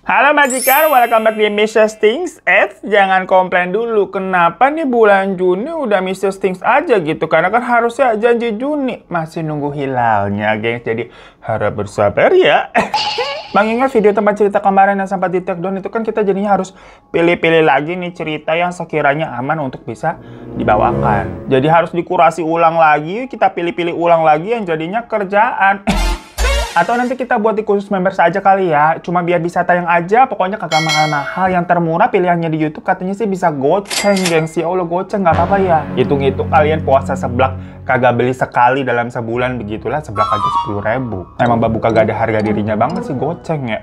Halo majikan, welcome back di Mr. Stings. Jangan komplain dulu, kenapa nih bulan Juni udah Mr. Stings aja gitu? Karena kan harusnya janji Juni, masih nunggu hilalnya, gengs. Jadi harap bersabar ya. Mengingat video tempat cerita kemarin yang sempat di take down itu kan kita jadinya harus pilih-pilih lagi nih cerita yang sekiranya aman untuk bisa dibawakan. Jadi harus dikurasi ulang lagi, kita pilih-pilih ulang lagi yang jadinya kerjaan. Atau nanti kita buat di khusus member saja kali ya. Cuma biar bisa tayang aja. Pokoknya kagak mahal-mahal. Yang termurah pilihannya di YouTube katanya sih bisa goceng, gengs. Ya Allah, goceng nggak apa-apa ya. Hitung-hitung kalian puasa seblak kagak beli sekali dalam sebulan. Begitulah seblak aja 10.000. Emang babu kagak ada harga dirinya banget sih, goceng ya.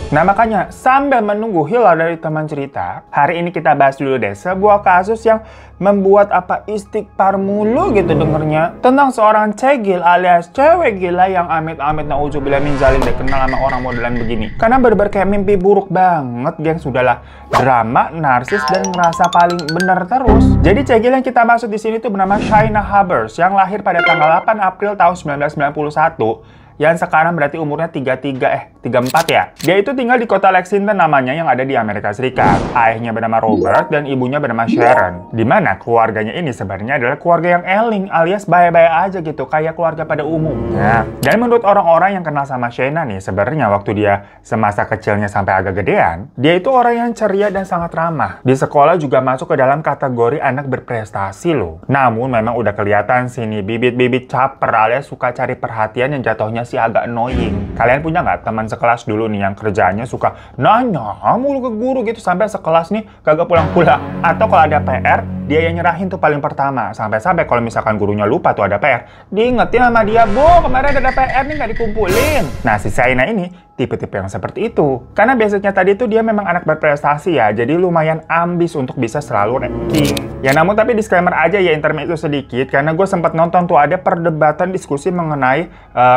Nah makanya sambil menunggu hilal dari teman cerita, hari ini kita bahas dulu deh sebuah kasus yang membuat apa istighfar mulu gitu dengernya, tentang seorang cegil alias cewek gila yang amit-amit na'udzubillah min zalim deh kenal sama orang modelan begini. Karena bener-bener kayak mimpi buruk banget, geng. Sudahlah, drama, narsis, dan ngerasa paling bener terus. Jadi cegil yang kita maksud di sini tuh bernama Shaina Habers yang lahir pada tanggal 8 April tahun 1991. Yang sekarang berarti umurnya 34 ya. Dia itu tinggal di kota Lexington namanya yang ada di Amerika Serikat. Ayahnya bernama Robert dan ibunya bernama Sharon. Dimana keluarganya ini sebenarnya adalah keluarga yang eling alias baik-baik aja gitu. Kayak keluarga pada umumnya. Dan menurut orang-orang yang kenal sama Shaina nih, sebenarnya waktu dia semasa kecilnya sampai agak gedean, dia itu orang yang ceria dan sangat ramah. Di sekolah juga masuk ke dalam kategori anak berprestasi loh. Namun memang udah kelihatan sih nih bibit-bibit caper alias suka cari perhatian yang jatuhnya sih agak annoying. Kalian punya nggak teman sekelas dulu nih yang kerjaannya suka nanya mulu ke guru gitu sampai sekelas nih kagak pulang-pulang? Atau kalau ada PR, dia yang nyerahin tuh paling pertama. Sampai-sampai kalau misalkan gurunya lupa tuh ada PR, diingetin sama dia, "Bu, kemarin ada PR nih nggak dikumpulin." Nah, si Shaina ini tipe-tipe yang seperti itu. Karena biasanya tadi tuh dia memang anak berprestasi ya, jadi lumayan ambis untuk bisa selalu ranking. Ya namun tapi disclaimer aja ya, intermezzo sedikit, karena gue sempat nonton tuh ada perdebatan diskusi mengenai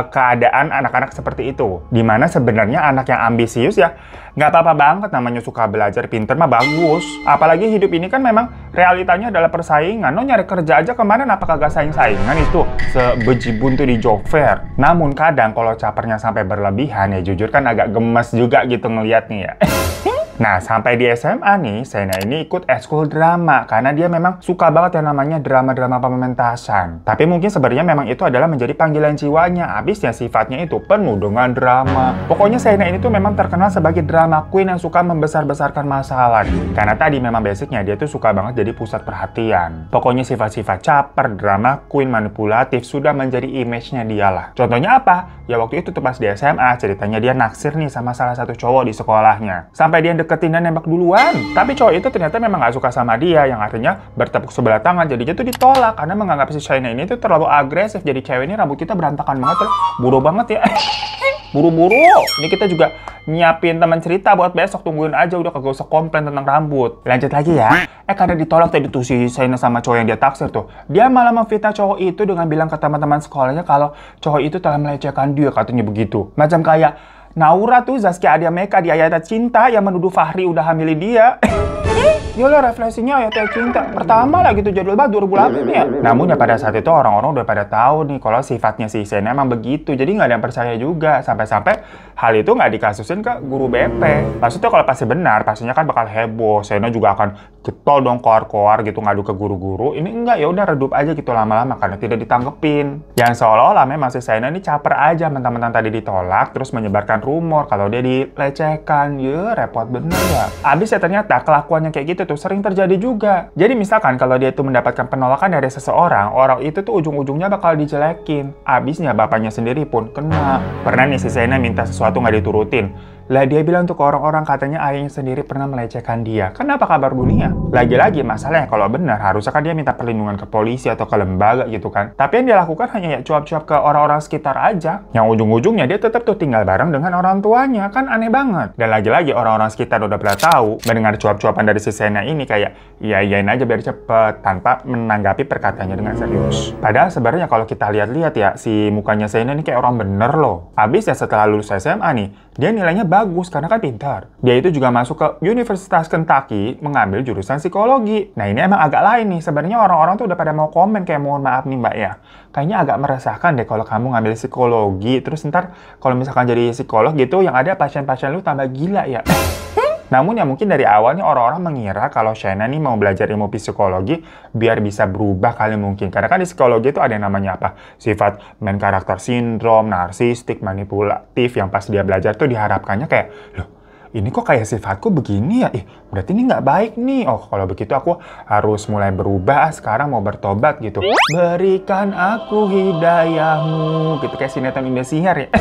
keadaan anak-anak seperti itu. Dimana sebenarnya anak yang ambisius ya, nggak apa-apa banget namanya suka belajar, pinter mah bagus. Apalagi hidup ini kan memang realitanya adalah persaingan. Lo nyari kerja aja kemarin apa kagak saing-saingan itu sebejibun tuh di job fair. Namun kadang kalau capernya sampai berlebihan ya jujur kan agak gemes juga gitu ngeliatnya ya. Nah, sampai di SMA nih, Shaina ini ikut ekskul drama karena dia memang suka banget yang namanya drama-drama pementasan. Tapi mungkin sebenarnya memang itu adalah menjadi panggilan jiwanya. Habisnya sifatnya itu penuh dengan drama. Pokoknya Shaina ini tuh memang terkenal sebagai drama queen yang suka membesar-besarkan masalah. Karena tadi memang basicnya dia tuh suka banget jadi pusat perhatian. Pokoknya sifat-sifat caper, drama queen, manipulatif sudah menjadi image-nya dia lah. Contohnya apa? Ya waktu itu tuh pas di SMA, ceritanya dia naksir nih sama salah satu cowok di sekolahnya. Sampai dia deketin dan nembak duluan. Tapi cowok itu ternyata memang gak suka sama dia, yang artinya bertepuk sebelah tangan. Jadinya tuh ditolak karena menganggap si Shaina ini tuh terlalu agresif. Jadi cewek ini rambut kita berantakan banget, buru banget ya. Buru-buru. Ini kita juga nyiapin teman cerita buat besok, tungguin aja, udah kagak usah komplain tentang rambut. Lanjut lagi ya. Karena ditolak tadi tuh si Shaina sama cowok yang dia taksir tuh. Dia malah memfitnah cowok itu dengan bilang ke teman-teman sekolahnya kalau cowok itu telah melecehkan dia, katanya begitu. Macam kayak Naura tuh Zaskia Adya Meka di Ayat Cinta yang menuduh Fahri udah hamilin dia. Yolah refleksinya Ayat Cinta pertama lah gitu, jadwal banget 2008 ya. Namun ya pada saat itu orang-orang udah pada tahu nih kalau sifatnya si Shaina emang begitu. Jadi nggak ada yang percaya juga. Sampai-sampai hal itu nggak dikasusin ke guru BP. Maksudnya kalau pasti benar, pastinya kan bakal heboh. Shaina juga akan getol dong koar-koar gitu ngadu ke guru-guru. Ini enggak, ya udah redup aja gitu lama-lama karena tidak ditanggepin. Yang seolah-olah memang si Shaina ini caper aja mentang-mentang tadi ditolak terus menyebarkan rumor kalau dia dilecehkan. Ya repot bener ya. Abis ya ternyata kelakuannya kayak gitu tuh sering terjadi juga. Jadi misalkan kalau dia itu mendapatkan penolakan dari seseorang, orang itu tuh ujung-ujungnya bakal dijelekin. Abisnya bapaknya sendiri pun kena. Pernah nih si Shaina minta sesuatu nggak diturutin. Lah dia bilang tuh ke orang-orang katanya ayahnya sendiri pernah melecehkan dia. Kenapa kabar dunia? Lagi-lagi masalahnya kalau benar harusnya kan dia minta perlindungan ke polisi atau ke lembaga gitu kan. Tapi yang dia lakukan hanya ya cuap-cuap ke orang-orang sekitar aja. Yang ujung-ujungnya dia tetap tuh tinggal bareng dengan orang tuanya. Kan aneh banget. Dan lagi-lagi orang-orang sekitar udah pada tahu mendengar cuap-cuapan dari si Shayna ini kayak iya-iyain aja biar cepet tanpa menanggapi perkataannya dengan serius. Padahal sebenarnya kalau kita lihat-lihat ya si mukanya Shayna ini kayak orang bener loh. Habis ya setelah lulus SMA nih, dia nilainya bagus karena kan pintar. Dia itu juga masuk ke Universitas Kentucky mengambil jurusan psikologi. Nah ini emang agak lain nih. Sebenarnya orang-orang tuh udah pada mau komen kayak mohon maaf nih mbak ya. Kayaknya agak meresahkan deh kalau kamu ngambil psikologi. Terus ntar kalau misalkan jadi psikolog gitu yang ada pasien-pasien lu tambah gila ya. Namun ya mungkin dari awalnya orang-orang mengira kalau Shayna nih mau belajar ilmu psikologi biar bisa berubah kali mungkin. Karena kan di psikologi itu ada yang namanya apa? Sifat main karakter sindrom, narsistik, manipulatif yang pas dia belajar tuh diharapkannya kayak, loh ini kok kayak sifatku begini ya? Berarti ini nggak baik nih. Oh kalau begitu aku harus mulai berubah sekarang mau bertobat gitu. Berikan aku hidayahmu gitu kayak sinetron Indosiar ya.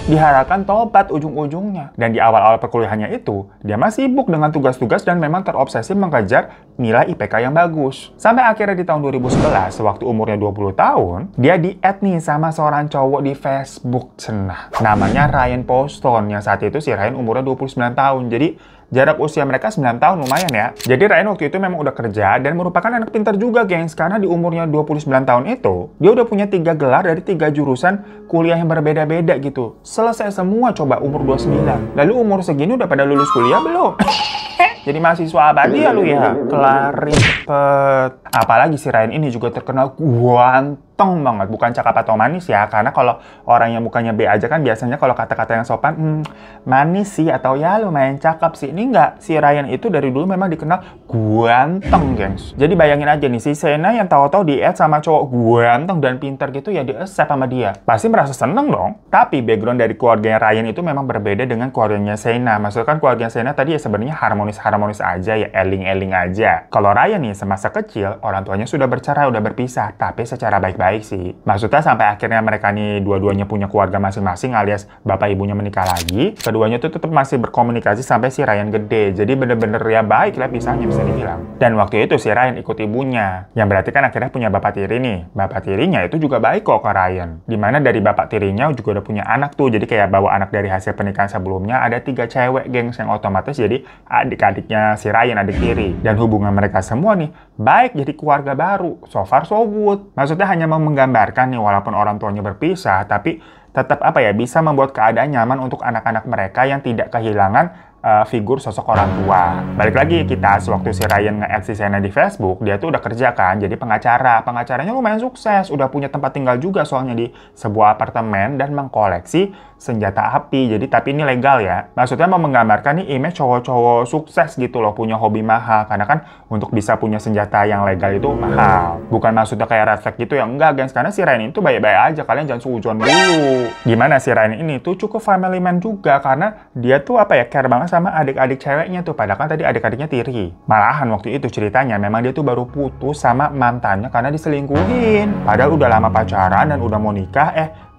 Diharapkan tobat ujung-ujungnya. Dan di awal-awal perkuliahannya itu, dia masih sibuk dengan tugas-tugas dan memang terobsesi mengejar nilai IPK yang bagus. Sampai akhirnya di tahun 2011, sewaktu umurnya 20 tahun, dia di-add nih sama seorang cowok di Facebook cenah. Namanya Ryan Poston, yang saat itu si Ryan umurnya 29 tahun. Jadi, jarak usia mereka 9 tahun lumayan ya. Jadi Ryan waktu itu memang udah kerja dan merupakan anak pintar juga gengs. Karena di umurnya 29 tahun itu, dia udah punya 3 gelar dari 3 jurusan kuliah yang berbeda-beda gitu. Selesai semua coba umur 29. Lalu umur segini udah pada lulus kuliah belum? Jadi mahasiswa abadi ya lu ya. Kelarin cepet. Apalagi si Ryan ini juga terkenal ganteng banget. Bukan cakap atau manis ya. Karena kalau orang yang mukanya B aja kan biasanya kalau kata-kata yang sopan, manis sih atau ya lumayan cakep sih. Ini enggak. Si Ryan itu dari dulu memang dikenal ganteng, gengs. Jadi bayangin aja nih, si Shayna yang tahu-tahu di-add sama cowok ganteng dan pintar gitu ya di-accept sama dia. Pasti merasa seneng dong. Tapi background dari keluarganya Ryan itu memang berbeda dengan keluarganya Shayna. Maksudnya kan keluarganya Shayna tadi ya sebenarnya harmonis aja ya, eling-eling aja. Kalau Ryan nih semasa kecil, orang tuanya sudah bercerai, udah berpisah, tapi secara baik-baik sih. Maksudnya sampai akhirnya mereka nih dua-duanya punya keluarga masing-masing alias bapak ibunya menikah lagi, keduanya tuh tetap masih berkomunikasi sampai si Ryan gede. Jadi bener-bener ya baik lah pisahnya bisa dibilang. Dan waktu itu si Ryan ikut ibunya, yang berarti kan akhirnya punya bapak tiri nih. Bapak tirinya itu juga baik kok ke Ryan. Dimana dari bapak tirinya juga udah punya anak tuh, jadi kayak bawa anak dari hasil pernikahan sebelumnya ada 3 cewek gengs yang otomatis jadi adik-adiknya si Ryan adik tiri. Dan hubungan mereka semua nih baik jadi keluarga baru. So far so good. Maksudnya hanya mau menggambarkan nih walaupun orang tuanya berpisah tapi tetap apa ya bisa membuat keadaan nyaman untuk anak-anak mereka yang tidak kehilangan figur sosok orang tua. Balik lagi kita sewaktu si Ryan nge-add si Shayna di Facebook, dia tuh udah kerja kan jadi pengacara. Pengacaranya lumayan sukses, udah punya tempat tinggal juga soalnya di sebuah apartemen dan mengkoleksi senjata api. Jadi tapi ini legal ya. Maksudnya mau menggambarkan nih image cowok-cowok sukses gitu loh, punya hobi mahal. Karena kan untuk bisa punya senjata yang legal itu mahal. Bukan maksudnya kayak red flag gitu ya, enggak gengs. Karena si Ryan itu baik-baik aja, kalian jangan suujon dulu. Gimana si Ryan ini tuh cukup family man juga karena dia tuh apa ya, care banget sama adik-adik ceweknya tuh. Padahal kan tadi adik-adiknya tiri. Malahan waktu itu ceritanya memang dia tuh baru putus sama mantannya karena diselingkuhin. Padahal udah lama pacaran dan udah mau nikah,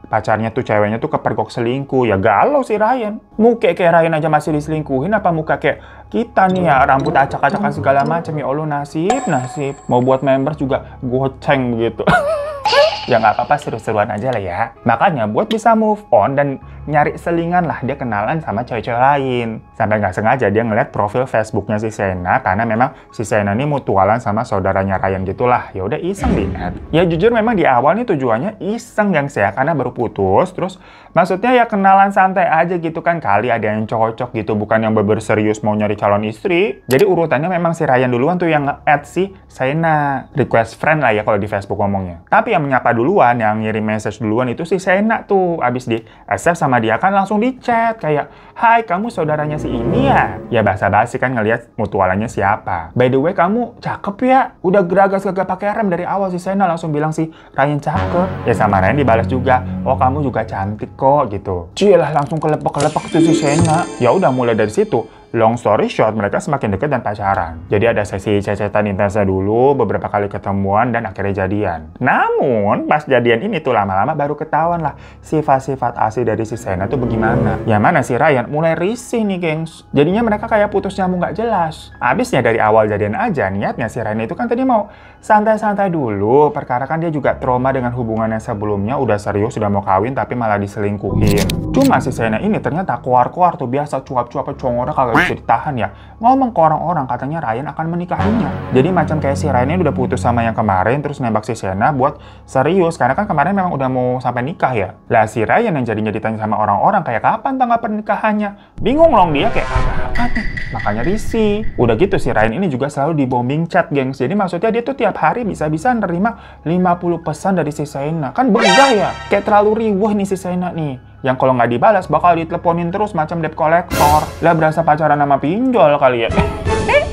pacarnya tuh ceweknya tuh kepergok selingkuh. Ya galau si Ryan. Muka kayak Ryan aja masih diselingkuhin, apa muka kayak kita nih ya, rambut acak-acakan segala macam. Ya Allah, nasib. Mau buat members juga goceng begitu. Ya nggak apa-apa, seru-seruan aja lah ya. Makanya buat bisa move on dan nyari selingan lah, dia kenalan sama cewek-cewek lain. Sampai nggak sengaja dia ngeliat profil Facebooknya si Shayna karena memang si Shayna ini mutualan sama saudaranya Ryan gitulah. Ya udah iseng di-add. Ya jujur memang di awal nih tujuannya iseng gengs ya, karena baru putus. Terus maksudnya ya kenalan santai aja gitu kan, kali ada yang cocok gitu, bukan yang bener serius mau nyari calon istri. Jadi urutannya memang si Ryan duluan tuh yang nge-add si Shayna. Request friend lah ya kalau di Facebook ngomongnya. Tapi yang menyapa duluan, yang ngirim message duluan itu si Shayna tuh. Abis di accept sama dia kan langsung di chat kayak, "Hai, kamu saudaranya si ini ya?" Ya basa-basi kan ngelihat mutualannya siapa. "By the way, kamu cakep ya." Udah geragas kagak pakai rem dari awal si Shayna langsung bilang si Ryan cakep. Ya sama Ryan dibalas juga, "Oh, kamu juga cantik kok," gitu. Cilah langsung kelepek-kelepek tuh si Shayna. Ya udah mulai dari situ long story short, mereka semakin dekat dan pacaran. Jadi ada sesi cecetan intensnya dulu, beberapa kali ketemuan, dan akhirnya jadian. Namun, pas jadian ini tuh lama-lama baru ketahuan lah sifat-sifat asli dari si Shaina tuh bagaimana. Yang mana si Ryan mulai risih nih, gengs. Jadinya mereka kayak putus nyambung gak jelas. Abisnya dari awal jadian aja, niatnya si Ryan itu kan tadi mau santai-santai dulu. Perkara kan dia juga trauma dengan hubungannya sebelumnya, udah serius, sudah mau kawin, tapi malah diselingkuhin. Cuma si Shaina ini ternyata keluar-keluar tuh biasa cuap-cuap congornya kagak bisa ditahan ya. Ngomong ke orang-orang katanya Ryan akan menikahinya. Jadi macam kayak si Ryan ini udah putus sama yang kemarin, terus nembak si Shaina buat serius. Karena kan kemarin memang udah mau sampai nikah ya. Lah si Ryan yang jadinya ditanya sama orang-orang kayak kapan tanggal pernikahannya. Bingung loh dia kayak apa nih. Makanya risih. Udah gitu si Ryan ini juga selalu di bombing chat, gengs. Jadi maksudnya dia tuh tiap hari bisa-bisa nerima 50 pesan dari si Shaina. Kan begah ya. Kayak terlalu riuh nih si Shaina nih. Yang kalau nggak dibalas bakal diteleponin terus macam debt collector. Lah berasa pacaran sama pinjol kali ya.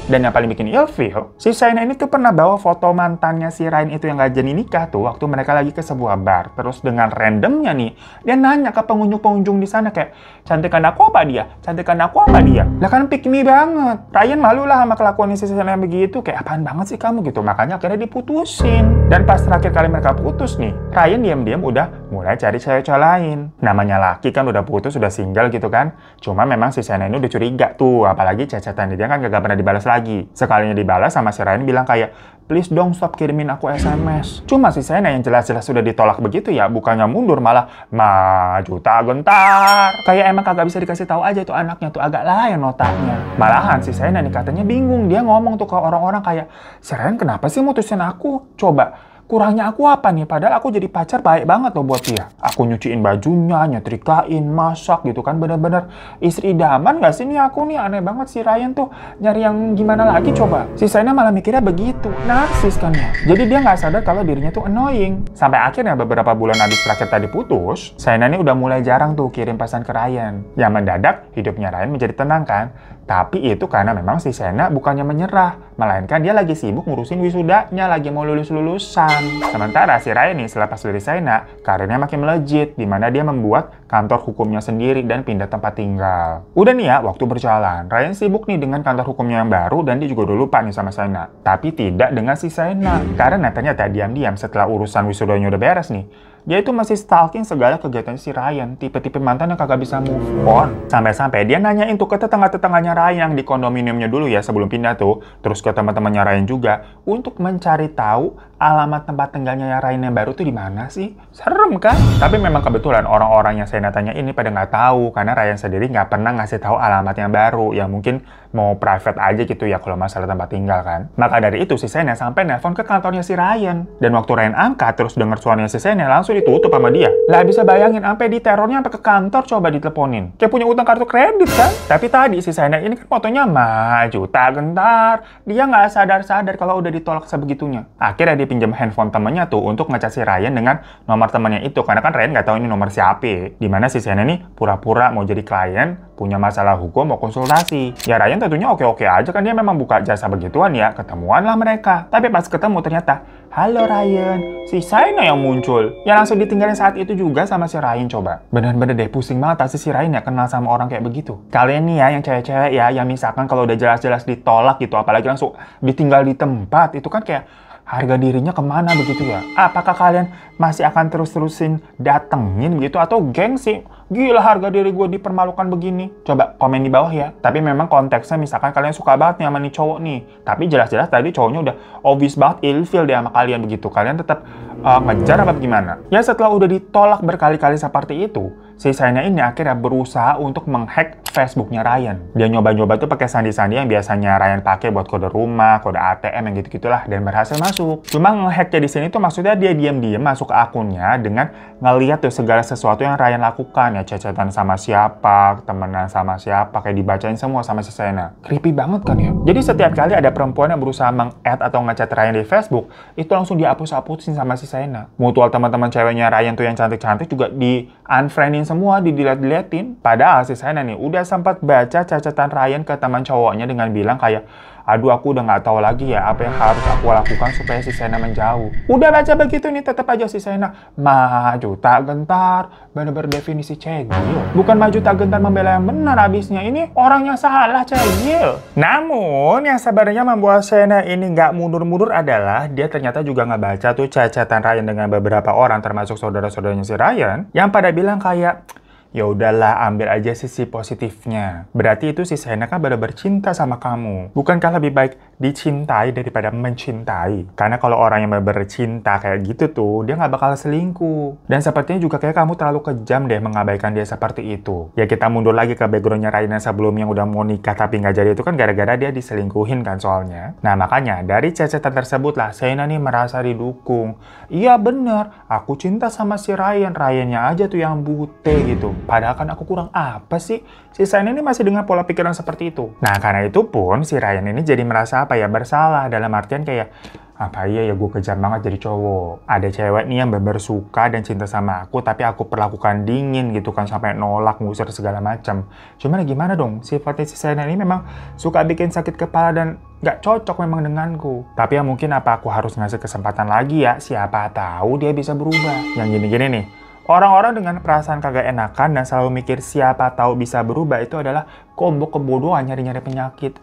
Dan yang paling bikin ilfeel, si Shaina ini tuh pernah bawa foto mantannya si Ryan itu yang gak jadi nikah tuh waktu mereka lagi ke sebuah bar. Terus dengan randomnya nih, dia nanya ke pengunjung-pengunjung di sana kayak, cantikan aku apa dia? Cantikan aku apa dia? Lah kan pick me banget. Ryan malu lah sama kelakuan si Shaina yang begitu. Kayak apaan banget sih kamu gitu. Makanya akhirnya diputusin. Dan pas terakhir kali mereka putus nih, Ryan diam-diam udah mulai cari cewek-cewek lain. Namanya laki kan udah putus, udah single gitu kan. Cuma memang si Shaina ini udah curiga tuh. Apalagi chat-chatan dia kan gak pernah dibalas lagi. Sekalinya dibalas sama si Ryan bilang kayak, please dong stop kirimin aku SMS. Cuma si Shaina yang jelas-jelas sudah ditolak begitu ya, bukannya mundur malah maju tak gentar. Kayak emang kagak bisa dikasih tahu aja tuh anaknya tuh agak lain otaknya. Malahan si Shaina nih katanya bingung, dia ngomong tuh ke orang-orang kayak, si Ryan kenapa sih mutusin aku? Coba, kurangnya aku apa nih? Padahal aku jadi pacar baik banget loh buat dia. Aku nyuciin bajunya, nyetrikain, masak gitu kan. Bener-bener istri idaman gak sih nih aku nih? Aneh banget si Ryan tuh nyari yang gimana lagi coba. Si Shaina malah mikirnya begitu. Narsis kan ya. Jadi dia gak sadar kalau dirinya tuh annoying. Sampai akhirnya beberapa bulan habis terakhir tadi putus, Shaina ini udah mulai jarang tuh kirim pesan ke Ryan. Yang mendadak hidupnya Ryan menjadi tenang kan. Tapi itu karena memang si Shaina bukannya menyerah, melainkan dia lagi sibuk ngurusin wisudanya, lagi mau lulus-lulusan. Sementara si Ryan nih selepas dari Shaina, karirnya makin melejit, di mana dia membuat kantor hukumnya sendiri dan pindah tempat tinggal. Udah nih ya, waktu berjalan, Ryan sibuk nih dengan kantor hukumnya yang baru dan dia juga udah lupa nih sama Shaina. Tapi tidak dengan si Shaina, karena ternyata diam-diam setelah urusan wisudanya udah beres nih, dia itu masih stalking segala kegiatan si Ryan, tipe-tipe mantan yang kagak bisa move on. Sampai-sampai dia nanyain tuh ke tetangga-tetangganya Ryan yang di kondominiumnya dulu ya sebelum pindah tuh, terus ke teman-temannya Ryan juga untuk mencari tahu alamat tempat tinggalnya Ryan yang baru tuh di mana sih? Serem kan? Tapi memang kebetulan orang-orang yang saya tanya ini pada nggak tahu karena Ryan sendiri nggak pernah ngasih tahu alamat yang baru, yang mungkin mau private aja gitu ya kalau masalah tempat tinggal kan. Maka dari itu si Shaina sampai nelpon ke kantornya si Ryan. Dan waktu Ryan angkat terus dengar suaranya si Shaina langsung ditutup sama dia. Lah bisa bayangin sampai diterornya sampai ke kantor coba diteleponin. Kayak punya utang kartu kredit kan? Tapi tadi si Shaina ini kan fotonya maju tak gentar. Dia nggak sadar-sadar kalau udah ditolak sebegitunya. Akhirnya dia pinjam handphone temennya tuh untuk ngechat si Ryan dengan nomor temannya itu. Karena kan Ryan nggak tahu ini nomor siapa. Dimana si Shaina ini pura-pura mau jadi klien, punya masalah hukum, mau konsultasi. Ya Ryan tentunya oke-oke aja kan dia memang buka jasa begituan ya. Ketemuan lah mereka. Tapi pas ketemu ternyata, halo Ryan, si Shaina yang muncul. Ya langsung ditinggalin saat itu juga sama si Ryan coba. Bener-bener deh pusing banget pasti si Ryan ya kenal sama orang kayak begitu. Kalian nih ya yang cewek-cewek ya, yang misalkan kalau udah jelas-jelas ditolak gitu, apalagi langsung ditinggal di tempat, itu kan kayak harga dirinya kemana begitu ya? Apakah kalian masih akan terus-terusin datengin gitu atau gengsi? Gila harga diri gue dipermalukan begini. Coba komen di bawah ya. Tapi memang konteksnya misalkan kalian suka banget nih sama nih cowok nih. Tapi jelas-jelas tadi cowoknya udah obvious banget ilfeel deh sama kalian begitu. Kalian tetap ngejar apa gimana? Ya setelah udah ditolak berkali-kali seperti itu, si Shaina ini akhirnya berusaha untuk menghack Facebooknya Ryan. Dia nyoba-nyoba tuh pakai sandi-sandi yang biasanya Ryan pakai buat kode rumah, kode ATM yang gitu-gitulah dan berhasil masuk. Cuma ngehacknya di sini tuh maksudnya dia diam-diam masuk ke akunnya dengan ngeliat tuh segala sesuatu yang Ryan lakukan ya, chat-chatan sama siapa, temenan sama siapa, kayak dibacain semua sama si Shaina. Creepy banget kan ya? Jadi setiap kali ada perempuan yang berusaha meng-add atau ngechat Ryan di Facebook, itu langsung dihapus-hapusin sama si Shaina. Mutual teman-teman ceweknya Ryan tuh yang cantik-cantik juga di-unfriendin semua, di-delete-deletin. Padahal si Shaina nih udah sempat baca cacatan Ryan ke teman cowoknya dengan bilang kayak, Aduh, aku udah nggak tahu lagi ya apa yang harus aku lakukan supaya si Sena menjauh. Udah baca begitu nih, tetap aja si Sena maju tak gentar, bener-bener definisi cegil. Bukan maju tak gentar membela yang benar abisnya, ini orangnya salah cegil. Namun yang sebenarnya membuat Sena ini nggak mundur-mundur adalah dia ternyata juga nggak baca tuh chat-chatan Ryan dengan beberapa orang termasuk saudara-saudaranya si Ryan yang pada bilang kayak, ya udahlah, ambil aja sisi positifnya. Berarti itu si Sena kan benar-benar cinta sama kamu. Bukankah lebih baik dicintai daripada mencintai? Karena kalau orang yang benar-benar cinta kayak gitu tuh, dia nggak bakal selingkuh. Dan sepertinya juga kayak kamu terlalu kejam deh mengabaikan dia seperti itu. Ya kita mundur lagi ke backgroundnya Raina sebelumnya yang udah mau nikah tapi nggak jadi itu kan gara-gara dia diselingkuhin kan soalnya. Nah makanya dari cecetan tersebut lah Sena nih merasa didukung. Iya bener, aku cinta sama si Ryan. Ryannya aja tuh yang bute gitu. Padahal kan aku kurang apa sih? Si Sena ini masih dengan pola pikiran seperti itu. Nah, karena itu pun si Ryan ini jadi merasa apa ya, bersalah. Dalam artian kayak, apa iya ya gue kejam banget jadi cowok. Ada cewek nih yang bener suka dan cinta sama aku, tapi aku perlakukan dingin gitu kan, sampai nolak, ngusir segala macam. Cuman gimana dong, sifatnya si Sena ini memang suka bikin sakit kepala dan gak cocok memang denganku. Tapi ya mungkin apa aku harus ngasih kesempatan lagi ya, siapa tahu dia bisa berubah. Yang gini-gini nih. Orang-orang dengan perasaan kagak enakan dan selalu mikir siapa tahu bisa berubah itu adalah combo kebodohan nyari-nyari penyakit.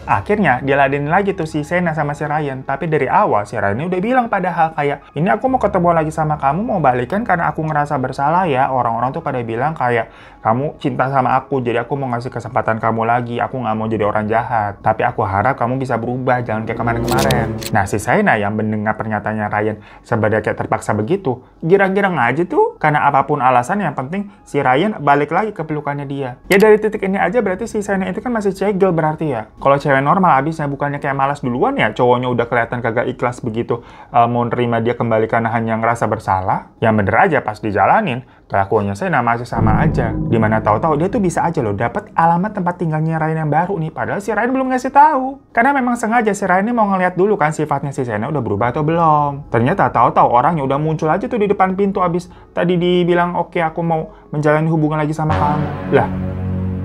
Akhirnya diladenin lagi tuh si Sena sama si Ryan. Tapi dari awal si Ryan ini udah bilang padahal kayak, ini aku mau ketemu lagi sama kamu, mau balikan karena aku ngerasa bersalah ya. Orang-orang tuh pada bilang kayak, kamu cinta sama aku, jadi aku mau ngasih kesempatan kamu lagi. Aku nggak mau jadi orang jahat. Tapi aku harap kamu bisa berubah, jangan kayak kemarin-kemarin. Nah si Sena yang mendengar pernyataannya Ryan sebenarnya kayak terpaksa begitu, girang-girang aja tuh. Karena apapun alasan yang penting si Ryan balik lagi ke pelukannya dia. Ya dari titik ini aja berarti si Sena itu kan masih cegel berarti ya. Kalau cewek normal abisnya, bukannya kayak malas duluan ya, cowoknya udah kelihatan kagak ikhlas begitu mau nerima dia kembali karena hanya ngerasa bersalah. Yang bener aja pas dijalanin kelakuannya Sena masih sama aja. Dimana tahu-tahu dia tuh bisa aja loh dapat alamat tempat tinggalnya Ryan yang baru nih, padahal si Ryan belum ngasih tahu. Karena memang sengaja si Ryan ini mau ngeliat dulu kan sifatnya si Sena udah berubah atau belum. Ternyata tahu-tahu orangnya udah muncul aja tuh di depan pintu abis tadi dibilang oke aku mau menjalani hubungan lagi sama kamu. Lah,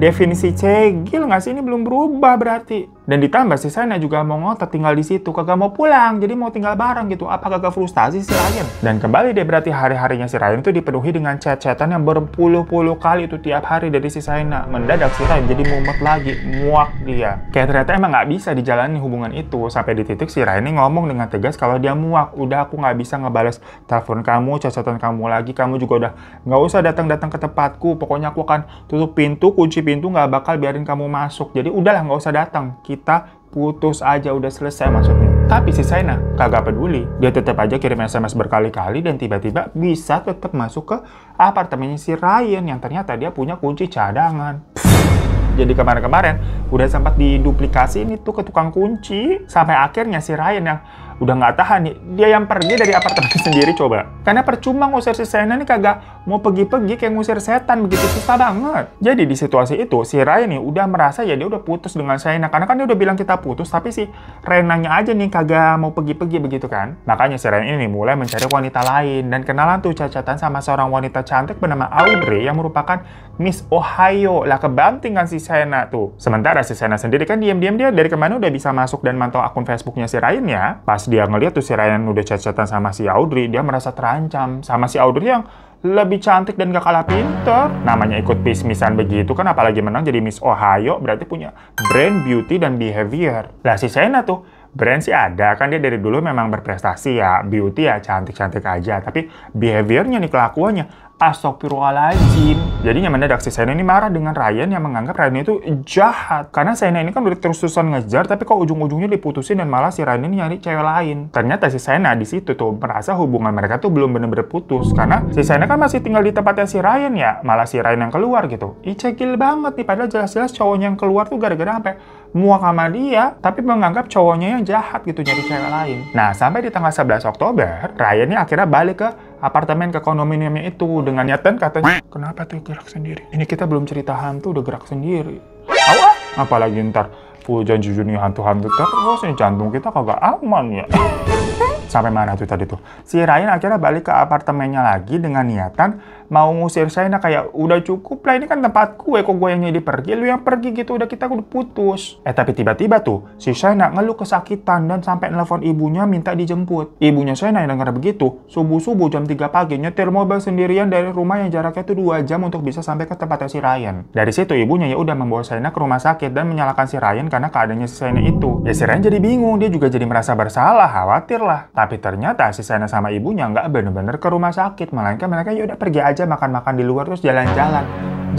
definisi cegil nggak sih? Ini belum berubah berarti. Dan ditambah si Sena juga mau ngotot tinggal di situ, kagak mau pulang, jadi mau tinggal bareng gitu. Apa kagak frustasi si Ryan? Dan kembali deh berarti hari-harinya si Ryan itu dipenuhi dengan chat-chatan yang berpuluh-puluh kali itu tiap hari dari si Sena. Mendadak si Ryan jadi mumet lagi, muak dia. Kayak ternyata emang nggak bisa dijalani hubungan itu. Sampai di titik si Ryan ini ngomong dengan tegas kalau dia muak. Udah aku nggak bisa ngebales telepon kamu, chat-chatan kamu lagi. Kamu juga udah nggak usah datang-datang ke tempatku. Pokoknya aku akan tutup pintu, kunci pintu, nggak bakal biarin kamu masuk. Jadi udahlah nggak usah datang. Kita putus aja, udah selesai maksudnya. Tapi si Sena kagak peduli. Dia tetap aja kirim SMS berkali-kali dan tiba-tiba bisa tetap masuk ke apartemennya si Ryan yang ternyata dia punya kunci cadangan. Jadi kemarin-kemarin udah sempat diduplikasi ini tuh ke tukang kunci. Sampai akhirnya si Ryan yang udah nggak tahan nih, dia yang pergi dari apartemen sendiri coba. Karena percuma ngusir si Sena nih kagak mau pergi-pergi kayak ngusir setan begitu, susah banget. Jadi di situasi itu si Ryan nih udah merasa ya dia udah putus dengan Sena. Karena kan dia udah bilang kita putus, tapi si Renanya aja nih kagak mau pergi-pergi begitu kan. Makanya si Ryan ini mulai mencari wanita lain dan kenalan tuh cacatan sama seorang wanita cantik bernama Audrey yang merupakan Miss Ohio. Lah kebantingan si Sena tuh. Sementara si Sena sendiri kan diam-diam dia dari kemana udah bisa masuk dan mantau akun Facebooknya si Ryan ya. Pas dia ngeliat tuh si Ryan udah chat-chatan sama si Audrey, dia merasa terancam sama si Audrey yang lebih cantik dan gak kalah pinter. Namanya ikut bismisan begitu kan, apalagi menang jadi Miss Ohio, berarti punya brand, beauty, dan behavior. Lah si Sena tuh, brand sih ada, kan dia dari dulu memang berprestasi ya, beauty ya cantik-cantik aja, tapi behaviornya nih, kelakuannya, astagfirullahaladzim. Jadinya mendadak si Sena ini marah dengan Ryan yang menganggap Ryan itu jahat. Karena Sena ini kan udah terus-terusan ngejar, tapi kok ujung-ujungnya diputusin dan malah si Ryan ini nyari cewek lain. Ternyata si Sena di situ tuh merasa hubungan mereka tuh belum bener-bener putus. Karena si Sena kan masih tinggal di tempatnya si Ryan ya, malah si Ryan yang keluar gitu. Ih cekil banget nih, padahal jelas-jelas cowoknya yang keluar tuh gara-gara sampai muak sama dia, tapi menganggap cowoknya yang jahat gitu nyari cewek lain. Nah, sampai di tanggal 11 Oktober, Ryan ini akhirnya balik ke apartemen ke kondominiumnya itu dengan niatan katanya, kenapa tuh gerak sendiri? Ini kita belum cerita hantu udah gerak sendiri. Awas! Apalagi ntar hujan jujur nih hantu-hantu terus, nih jantung kita kagak aman ya. Sampai mana tuh tadi tuh? Si Ryan akhirnya balik ke apartemennya lagi dengan niatan mau ngusir Shaina, kayak udah cukup lah, ini kan tempat gue, kok gue yang jadi pergi, lu yang pergi gitu, udah kita udah putus. Tapi tiba-tiba tuh si Shaina ngeluh kesakitan dan sampai nelfon ibunya minta dijemput. Ibunya Shaina yang dengar begitu, subuh-subuh jam 3 pagi nyetir mobil sendirian dari rumah yang jaraknya tuh 2 jam untuk bisa sampai ke tempatnya si Ryan. Dari situ ibunya ya udah membawa Shaina ke rumah sakit dan menyalahkan si Ryan karena keadaannya si Shaina itu. Ya si Ryan jadi bingung, dia juga jadi merasa bersalah, khawatir lah. Tapi ternyata si Shaina sama ibunya nggak bener-bener ke rumah sakit, melainkan mereka ya udah pergi aja makan-makan di luar terus jalan-jalan.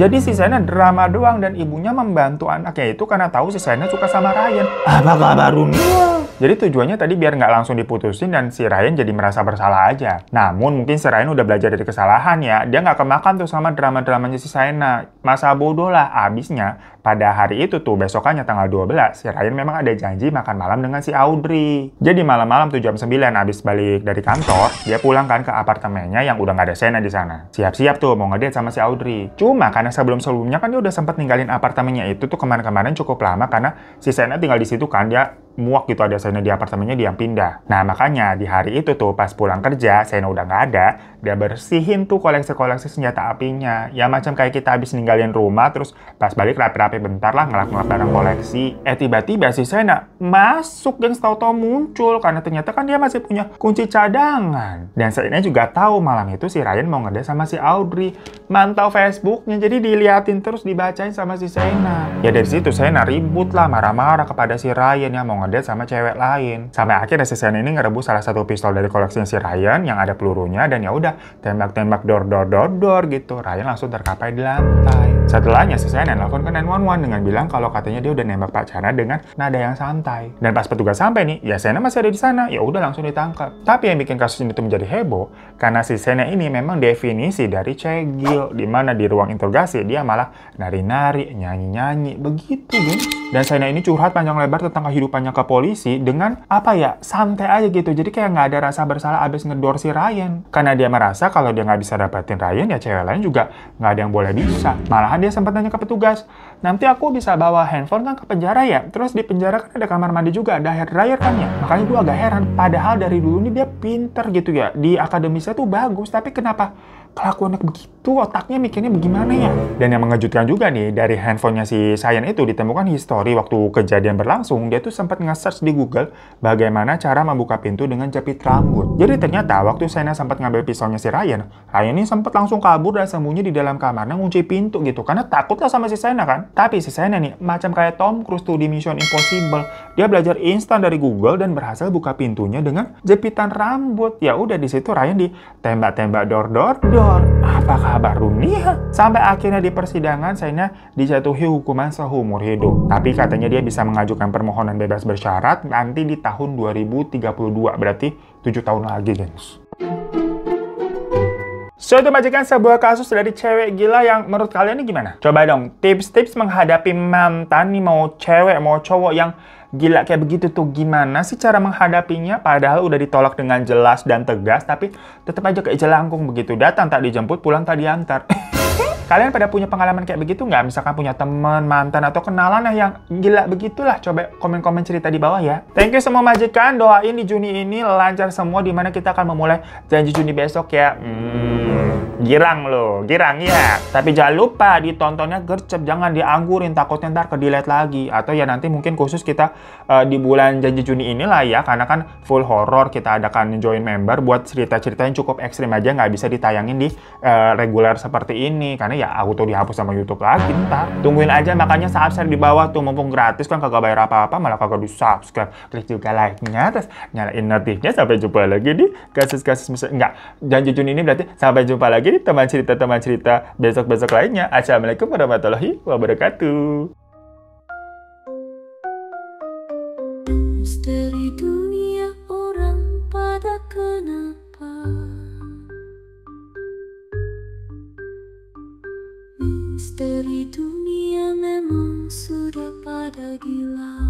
Jadi si Shaina drama doang dan ibunya membantu anaknya itu karena tahu si Shaina suka sama Ryan. Apa kabar dunia? Jadi tujuannya tadi biar nggak langsung diputusin dan si Ryan jadi merasa bersalah aja. Namun mungkin si Ryan udah belajar dari kesalahan ya. Dia nggak kemakan tuh sama drama-dramanya si Shaina. Masa bodoh lah. Abisnya pada hari itu tuh besokannya tanggal 12 si Ryan memang ada janji makan malam dengan si Audrey. Jadi malam-malam tuh jam 9 abis balik dari kantor, dia pulang kan ke apartemennya yang udah nggak ada Shaina di sana. Siap-siap tuh mau ngedate sama si Audrey. Cuma karena sebelum-sebelumnya kan dia udah sempat ninggalin apartemennya itu tuh kemarin-kemarin cukup lama karena si Shaina tinggal di situ kan, dia muak gitu ada Shaina di apartemennya, dia yang pindah. Nah makanya di hari itu tuh pas pulang kerja Shaina udah nggak ada, dia bersihin tuh koleksi-koleksi senjata apinya. Ya macam kayak kita habis ninggalin rumah terus pas balik rapi-rapi bentar lah ngelap-ngelap barang koleksi. Tiba-tiba si Shaina masuk dan tahu-tahu muncul karena ternyata kan dia masih punya kunci cadangan. Dan Shaina juga tahu malam itu si Ryan mau ngedate sama si Audrey. Mantau Facebooknya, jadi diliatin terus, dibacain sama si Shaina. Ya dari situ Shaina ribut lah, marah-marah kepada si Ryan yang mau ngedate sama cewek lain. Sampai akhirnya si Shaina ini ngerebus salah satu pistol dari koleksinya si Ryan yang ada pelurunya dan ya udah tembak-tembak dor gitu. Ryan langsung terkapai di lantai. Setelahnya si Shaina nelfon ke 911 dengan bilang kalau katanya dia udah nembak pacarnya dengan nada yang santai. Dan pas petugas sampai nih, ya Shaina masih ada di sana. Ya udah langsung ditangkap. Tapi yang bikin kasus ini tuh menjadi heboh karena si Shaina ini memang definisi dari cegil, di mana di ruang interogasi dia malah nari-nari, nyanyi-nyanyi begitu, guys. Dan Shaina ini curhat panjang lebar tentang kehidupannya ke polisi dengan apa ya, santai aja gitu. Jadi kayak nggak ada rasa bersalah abis ngedor si Ryan. Karena dia merasa kalau dia nggak bisa dapetin Ryan, ya cewek lain juga nggak ada yang boleh bisa. Malahan dia sempat nanya ke petugas, nanti aku bisa bawa handphone kan ke penjara ya? Terus di penjara kan ada kamar mandi juga, ada hair dryer kan ya? Makanya gue agak heran, padahal dari dulu nih dia pinter gitu ya. Di akademisnya tuh bagus, tapi kenapa kelakuannya begitu, otaknya mikirnya bagaimana ya? Dan yang mengejutkan juga nih, dari handphonenya si Shaina itu ditemukan histori waktu kejadian berlangsung. Dia tuh sempat nge-search di Google bagaimana cara membuka pintu dengan jepit rambut. Jadi ternyata waktu Shaina sempat ngambil pisaunya si Ryan ini sempat langsung kabur dan sembunyi di dalam kamarnya ngunci pintu gitu. Karena takut lah sama si Shaina kan. Tapi si Shaina nih macam kayak Tom Cruise tuh di Mission Impossible. Dia belajar instan dari Google dan berhasil buka pintunya dengan jepitan rambut. Ya udah di situ Ryan ditembak-tembak dor. Apa kabar dunia? Sampai akhirnya di persidangan Shaina dijatuhi hukuman seumur hidup. Tapi katanya dia bisa mengajukan permohonan bebas bersyarat nanti di tahun 2032. Berarti 7 tahun lagi, gengs. So, itu majikan sebuah kasus dari cewek gila yang menurut kalian ini gimana? Coba dong, tips-tips menghadapi mantan nih, mau cewek, mau cowok yang gila kayak begitu tuh, gimana sih cara menghadapinya? Padahal udah ditolak dengan jelas dan tegas, tapi tetap aja kayak jelangkung begitu. Datang tak dijemput, pulang tak diantar. Kalian pada punya pengalaman kayak begitu nggak? Misalkan punya teman, mantan, atau kenalan yang gila begitulah. Coba komen-komen cerita di bawah ya. Thank you semua majikan. Doain di Juni ini lancar semua, dimana kita akan memulai janji Juni besok ya. Girang loh, girang ya. Tapi jangan lupa ditontonnya gercep, jangan dianggurin, takutnya ntar ke-delete lagi. Atau ya nanti mungkin khusus kita di bulan janji Juni inilah ya, karena kan full horror, kita adakan join member buat cerita-cerita yang cukup ekstrim aja, nggak bisa ditayangin di reguler seperti ini. Karena ya auto dihapus sama YouTube lagi ntar. Tungguin aja, makanya subscribe di bawah tuh, mumpung gratis kan, kagak bayar apa-apa, malah kagak di subscribe. Klik juga like-nya, terus nyalain notifnya. Sampai jumpa lagi di kasus-kasus enggak, janji Juni ini berarti sampai jumpa lagi di teman cerita besok-besok lainnya. Assalamualaikum warahmatullahi wabarakatuh. Misteri dunia orang pada kenapa? Misteri dunia memang sudah pada gila.